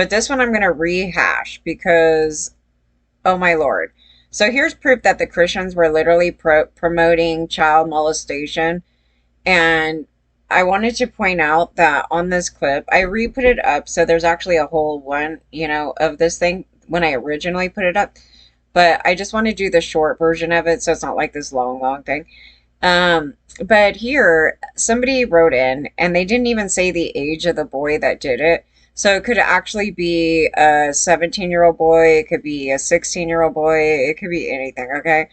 But this one I'm going to rehash because, oh my Lord. So here's proof that the Christians were literally promoting child molestation. And I wanted to point out that on this clip, I re-put it up. So there's actually a whole one, of this thing when I originally put it up. But I just want to do the short version of it. So it's not like this long thing. But here, somebody wrote in and they didn't even say the age of the boy that did it. So it could actually be a 17-year-old boy. It could be a 16-year-old boy. It could be anything. Okay.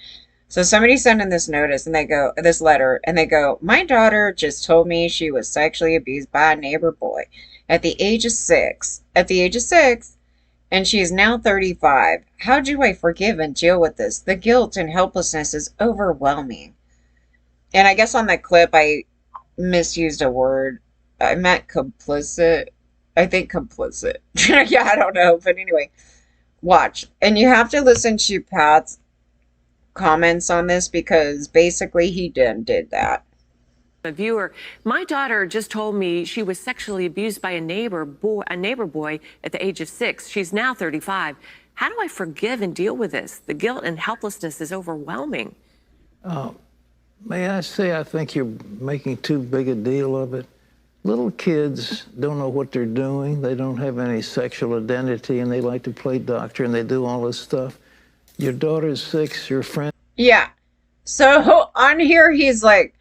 So somebody sent in this notice and they go, this letter, and they go, my daughter just told me she was sexually abused by a neighbor boy at the age of 6. At the age of 6. And she is now 35. How do I forgive and deal with this? The guilt and helplessness is overwhelming. And I guess on that clip, I misused a word. I meant complicit. I think complicit. Yeah, I don't know. But anyway, watch. And you have to listen to Pat's comments on this because basically he did that. A viewer, my daughter just told me she was sexually abused by a neighbor boy at the age of 6. She's now 35. How do I forgive and deal with this? The guilt and helplessness is overwhelming. May I say, I think you're making too big a deal of it. Little kids don't know what they're doing. They don't have any sexual identity, and they like to play doctor, and they do all this stuff. Your daughter's 6, your friend. Yeah. So on here, he's like,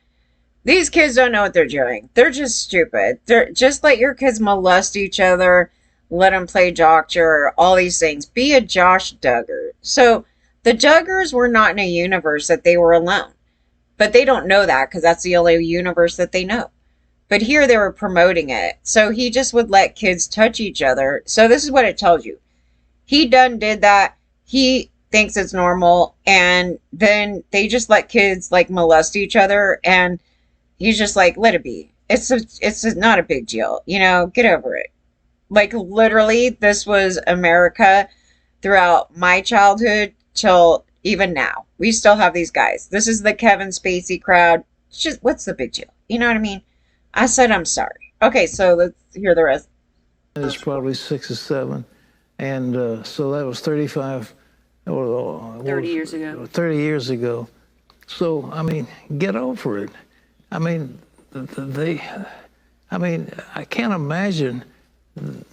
these kids don't know what they're doing. They're just stupid. They're just let your kids molest each other, let them play doctor, all these things. Be a Josh Duggar. So the Duggars were not in a universe that they were alone. But they don't know that because that's the only universe that they know. But here they were promoting it. So he just would let kids touch each other. So this is what it tells you. He did that. He thinks it's normal. And then they just let kids like molest each other. And he's just like, let it be. It's not a big deal. Get over it. Like literally, this was America throughout my childhood till even now. We still have these guys. This is the Kevin Spacey crowd. It's just, what's the big deal? You know what I mean? I said I'm sorry. Okay, so let's hear the rest. It's probably 6 or 7. And so that was 35. 30 years ago. 30 years ago. So, I mean, get over it. I mean, I can't imagine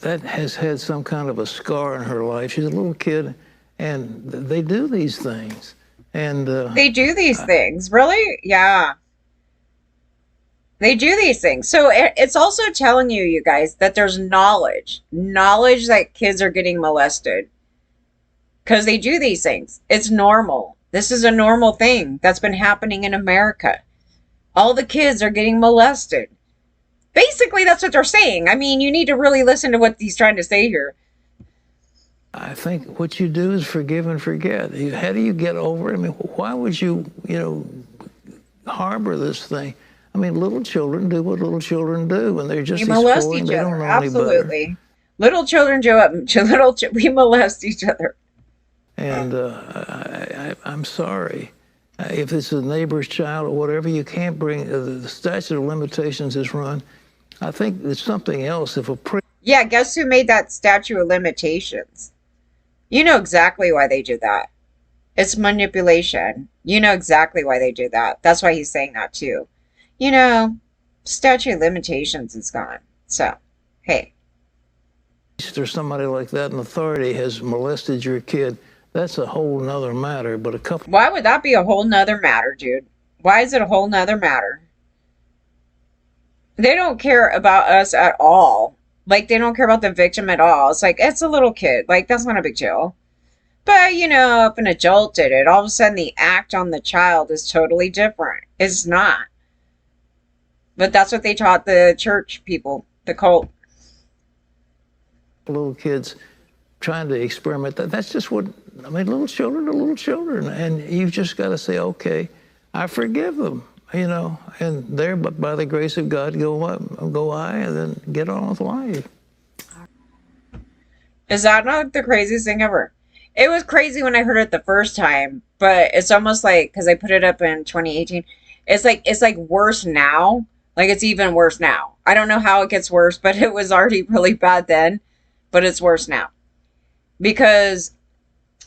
that has had some kind of a scar in her life. She's a little kid, and they do these things. And they do these things, really? Yeah. They do these things. So it's also telling you guys, that there's knowledge that kids are getting molested because they do these things. It's normal. This is a normal thing that's been happening in America. All the kids are getting molested. Basically, that's what they're saying. I mean, you need to really listen to what he's trying to say here. I think what you do is forgive and forget. How do you get over it? I mean, why would you, harbor this thing? I mean, little children do what little children do, and they're just molest each other. Absolutely. Little children we molest each other. And I'm sorry. If it's a neighbor's child or whatever, you can't bring, the statute of limitations is run. I think it's something else. Yeah, guess who made that statute of limitations? You know exactly why they do that. It's manipulation. You know exactly why they do that. That's why he's saying that too. Statute of limitations is gone. So, hey. There's somebody like that in authority has molested your kid. That's a whole nother matter, but Why would that be a whole nother matter, dude? Why is it a whole nother matter? They don't care about us at all. Like, they don't care about the victim at all. It's like, it's a little kid. Like, that's not a big deal. But, if an adult did it, all of a sudden the act on the child is totally different. It's not. But that's what they taught the church people, the cult. Little kids trying to experiment. That's just what, little children are little children. And you've just got to say, okay, I forgive them, and there, but by the grace of God, go I, and then get on with life. Is that not the craziest thing ever? It was crazy when I heard it the first time, but it's almost like, because I put it up in 2018, it's like worse now. Like, it's even worse now. I don't know how it gets worse, but it was already really bad then. but it's worse now. Because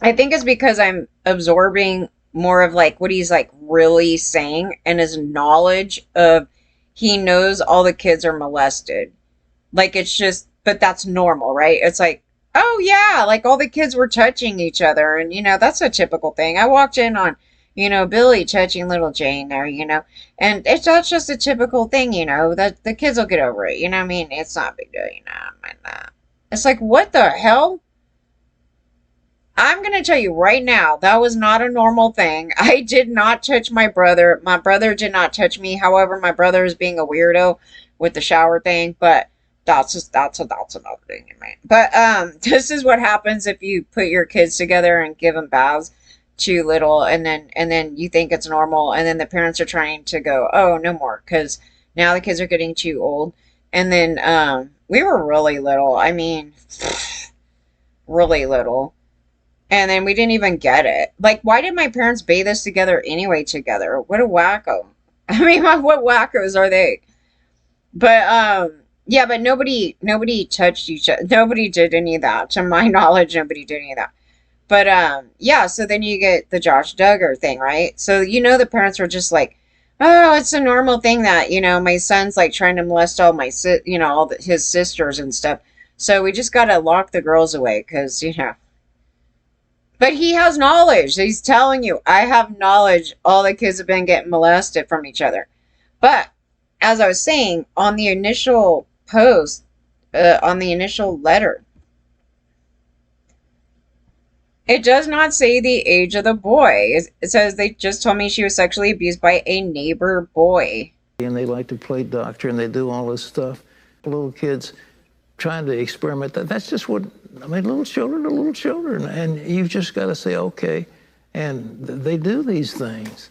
I think it's because I'm absorbing more of like what he's like really saying, and his knowledge of, he knows all the kids are molested. Like it's just, but that's normal, right? It's like, oh yeah, like all the kids were touching each other, and that's a typical thing. I walked in on, Billy touching little Jane there, and that's just a typical thing, that the kids will get over it. I mean, it's not a big deal, and it's like, what the hell? I'm going to tell you right now, that was not a normal thing. I did not touch my brother. My brother did not touch me. However, my brother is being a weirdo with the shower thing, but that's another thing, man. But this is what happens if you put your kids together and give them baths too little, and then you think it's normal, and then the parents are trying to go, oh, no more, because now the kids are getting too old. And then we were really little. I mean, really little. And then we didn't even get it. Like, why did my parents bathe us together anyway together? What a wacko. I mean, what wackos are they? But, yeah, but nobody touched each other. Nobody did any of that. To my knowledge, nobody did any of that. But, yeah, so then you get the Josh Duggar thing, right? So, the parents were just like, oh, it's a normal thing that, my son's, like, trying to molest all my, his sisters and stuff. So we just got to lock the girls away because, But he has knowledge. He's telling you, I have knowledge. All the kids have been getting molested from each other. But as I was saying, on the initial post, on the initial letter, it does not say the age of the boy. It says they just told me she was sexually abused by a neighbor boy. And they like to play doctor, and they do all this stuff. Little kids trying to experiment. That's just what, I mean, little children are little children. And you've just got to say, okay. And they do these things.